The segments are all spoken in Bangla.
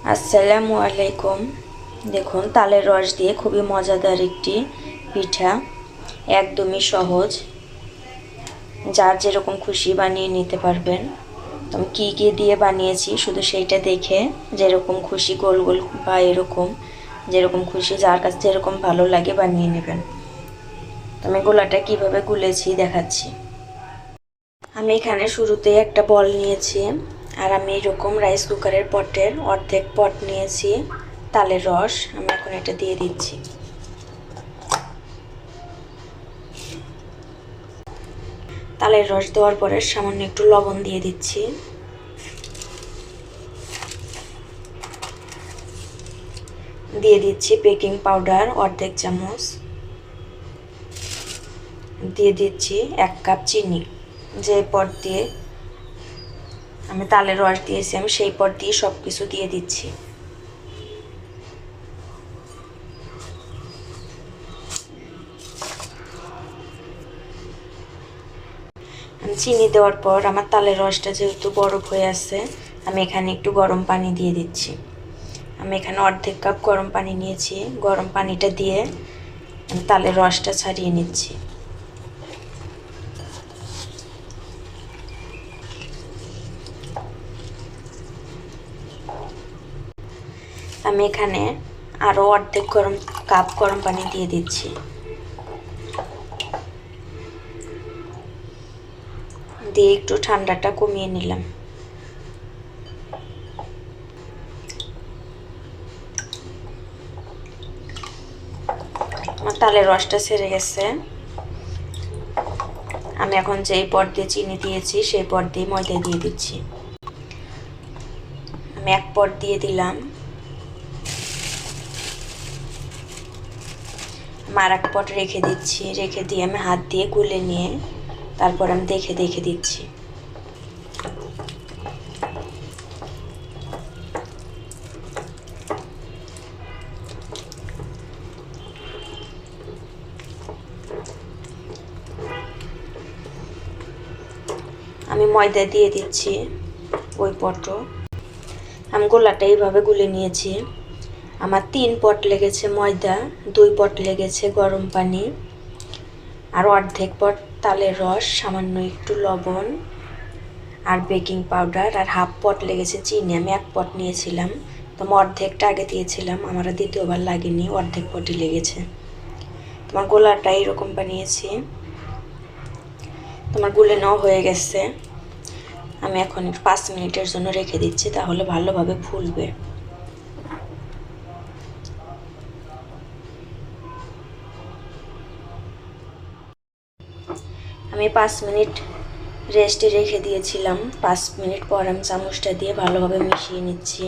আসসালামু আলাইকুম। দেখুন, তালের রস দিয়ে খুবই মজাদার একটি পিঠা, একদমই সহজ, যার যেরকম খুশি বানিয়ে নিতে পারবেন। তো আমি কী দিয়ে বানিয়েছি শুধু সেইটা দেখে যেরকম খুশি গোল গোল বা এরকম যেরকম খুশি, যার কাছে যেরকম ভালো লাগে বানিয়ে নেবেন। তো আমি গোলাটা কীভাবে গুলেছি দেখাচ্ছি। আমি এখানে শুরুতেই একটা বল নিয়েছি, আর আমি এরকম রাইস কুকারের পটের অর্ধেক পট নিয়েছি তালের রস। আমি এখন এটা দিয়ে দিচ্ছি। তালের রস দেওয়ার পরে সামান্য একটু লবণ দিয়ে দিচ্ছি। দিয়ে দিচ্ছি বেকিং পাউডার অর্ধেক চামচ। দিয়ে দিচ্ছি 1 কাপ চিনি। যে পট দিয়ে আমি তালের রস দিয়েছি আমি সেই পট দিয়ে সব কিছু দিয়ে দিচ্ছি। চিনি দেওয়ার পর আমার তালের রসটা যেহেতু বরফ হয়ে আছে, আমি এখানে একটু গরম পানি দিয়ে দিচ্ছি। আমি এখানে অর্ধেক কাপ গরম পানি নিয়েছি। গরম পানিটা দিয়ে আমি তালের রসটা ছাড়িয়ে নিচ্ছি। আমি এখানে আরও অর্ধেক কাপ গরম পানি দিয়ে দিচ্ছি। দিয়ে একটু ঠান্ডাটা কমিয়ে নিলাম। আমার তালের রসটা ছেড়ে গেছে। আমি এখন যেই পট দিয়ে চিনি দিয়েছি সেই পট দিয়ে ময়দা দিয়ে দিচ্ছি। আমি 1 পট দিয়ে দিলাম। আর 1 পট রেখে দিচ্ছি। রেখে দিয়ে আমি হাত দিয়ে গুলে নিয়ে তারপর আমি দেখে দিচ্ছি। আমি ময়দা দিয়ে দিচ্ছি ওই পটও। আমি গোলাটা এইভাবে গুলে নিয়েছি। আমার 3 পট লেগেছে ময়দা, 2 পট লেগেছে গরম পানি, আর অর্ধেক পট তালের রস, সামান্য একটু লবণ আর বেকিং পাউডার, আর হাফ পট লেগেছে চিনি। আমি 1 পট নিয়েছিলাম, তো আমি অর্ধেকটা আগে দিয়েছিলাম, আমার দ্বিতীয়বার লাগেনি, অর্ধেক পটই লেগেছে। তোমার গোলাটা এইরকম বানিয়েছি। তোমার গুলে নেওয়া হয়ে গেছে। আমি এখন 5 মিনিটের জন্য রেখে দিচ্ছি, তাহলে ভালোভাবে ফুলবে। আমি 5 মিনিট রেস্টে রেখে দিয়েছিলাম। 5 মিনিট পর আমি চামচটা দিয়ে ভালোভাবে মিশিয়ে নিচ্ছি।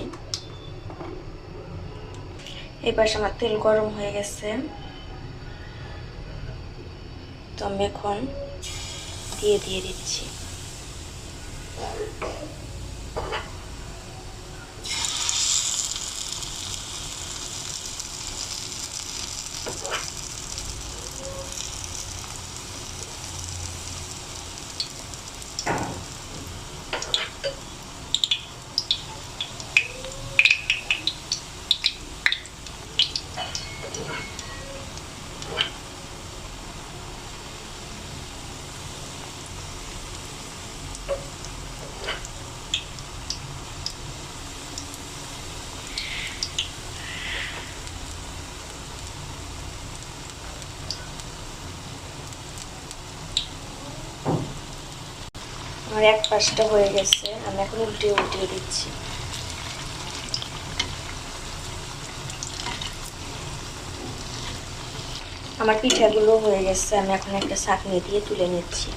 এই পাশে আমার তেল গরম হয়ে গেছে, তো আমি এখন দিয়ে দিচ্ছি। আমার 1 পাশটা হয়ে গেছে, আমি এখন উল্টিয়ে দিচ্ছি। আমার পিঠাগুলো হয়ে গেছে, আমি এখন একটা ছাঁকনি দিয়ে তুলে নিচ্ছি।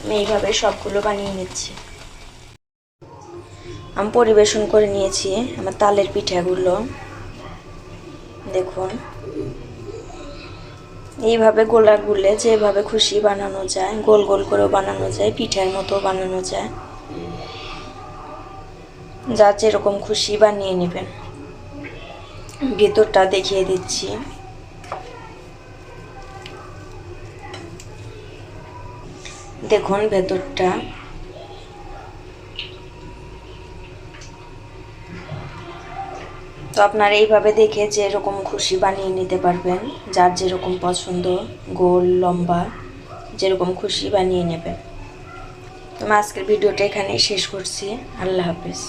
আমি এইভাবে সবগুলো বানিয়ে নিচ্ছি। আমি পরিবেশন করে নিয়েছি আমার তালের পিঠাগুলো। দেখুন, এইভাবে গোলা গুলে যেভাবে খুশি বানানো যায়, গোল গোল করেও বানানো যায়, পিঠার মতো বানানো যায়, যা যেরকম খুশি বানিয়ে নেবেন। ভেতরটা দেখিয়ে দিচ্ছি। দেখুন ভেতরটা। তো আপনারা এইভাবে দেখে যেরকম খুশি বানিয়ে নিতে পারবেন, যার যেরকম পছন্দ, গোল লম্বা যেরকম খুশি বানিয়ে নেবেন। তো আজকের ভিডিওটা এখানেই শেষ করছি। আল্লাহ হাফেজ।